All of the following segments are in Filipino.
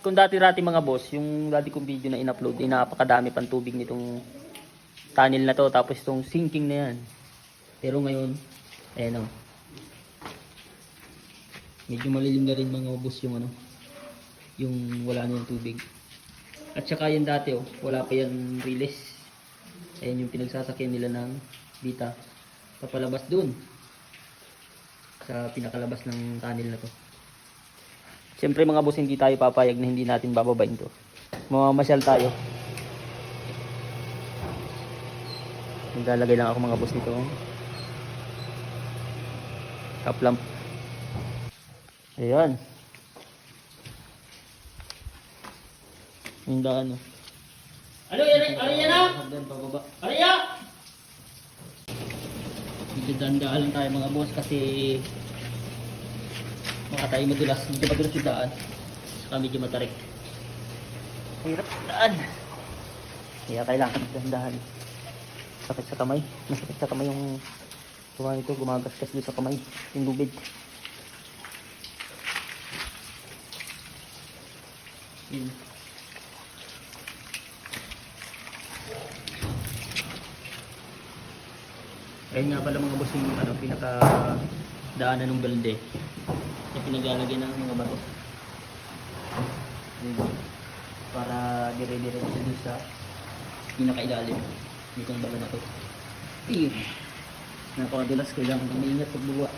Kung dati-rati mga boss, yung dati kong video na in-upload, napakadami pang tubig nitong tunnel na to, tapos itong sinking na yan. Pero ngayon, ayan o. Medyo malilim na rin mga boss yung ano, yung wala na yung tubig. At saka yan dati wala pa yan release. Ayan yung pinagsasakyan nila ng bita. Papalabas dun sa pinakalabas ng tunnel na to. Siyempre mga boss, hindi tayo papayag na hindi natin bababain to. Mamamasyal tayo. Naglalagay lang ako mga boss nito. Top lamp. Ayan. Yung daan Ano yan? Ano yan na? Hagdan pababa. Ano yan? Medyo daan-daan lang tayo mga boss kasi baka tayo madulas yung daan. Saka medyo matarik. Hirap daan. Kaya kailangan dahan-dahan. Sakit sa kamay. Masakit sa kamay yung tuwa ito. Gumagasgas dito sa kamay. Yung lubid. Yun. Ayun nga pala mga boss yung pinaka daanan ng balde na pinaglalagyan ng mga bato para dire-diretso dun sa pinakailalim nitong bato na to. Napakadulas, kailangan umiingat pagbuwa.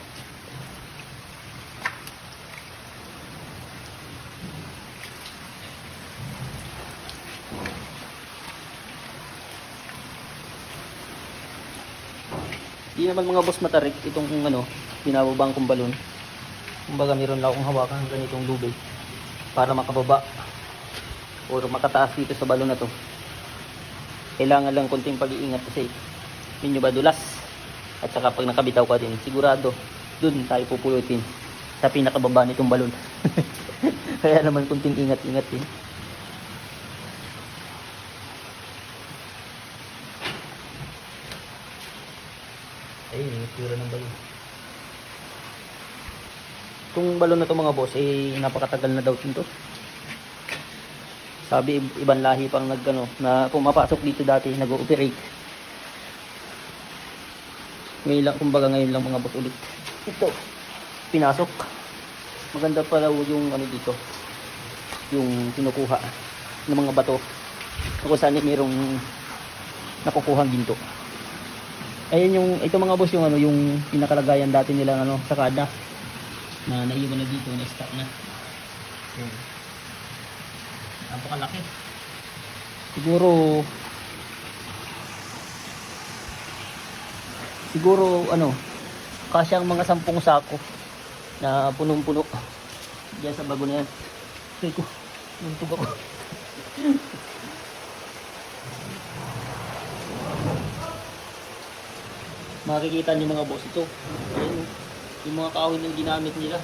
Di naman mga boss matarik itong binababang kong balon. Kumbaga meron lang akong hawakan ng ganitong lubid para makababa o makataas dito sa balon na to. Kailangan lang konting pag-iingat kasi medyo badulas. At saka pag nakabitaw ka din, sigurado dun tayo pupulutin sa pinakababa nitong balon. Kaya naman konting ingat-ingat din. Ayun, yung itsura ng balon. Itong balon na to mga boss, napakatagal na daw ito. Sabi, ibang lahi pang na pumapasok dito dati, nag-ooperate. Ngayon lang, kumbaga ngayon lang mga boss ulit. Ito, pinasok. Maganda pala yung dito, yung kinukuha ng mga bato. Kung saan mayroong nakukuhang ginto. Ayun ito mga boss yung pinakalagayan dati nilang sa kada na naiwan na dito, na stock na. Napakalaki. Siguro kasyang mga 10 sako na punong-puno diyan sa bago na yan. Ay ko, nuntog ako. Makikita niyo mga boss ito. Ayun, yung mga kahoy na ginamit nila.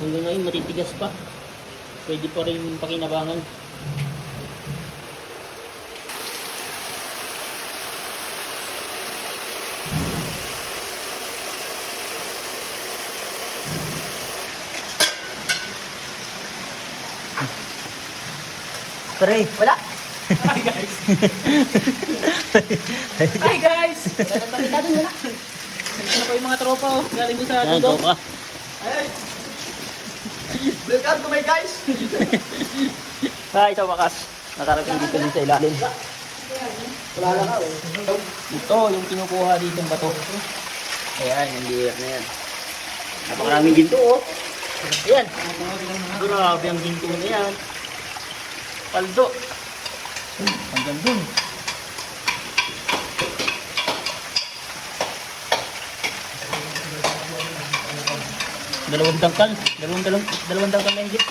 Hanggang ngayon matitigas pa. Pwede pa rin pakinabangan. Pre, wala. Hi guys! Hi guys! Nakita doon na. Nandito ko yung mga tropa galing doon sa Yan, Dudong. tropa. Ay! Welcome to my guys! Ito wakas. Nakarating dito din sa ilalim. Wala lang ako. Ito yung kinukuha dito ng bato. Ayan, yung liyak na yan. Napakaraming ginto Ayan. Grabe ang ginto na yan. Paldo. Hanggang dun. Dalawang dangkal na higit.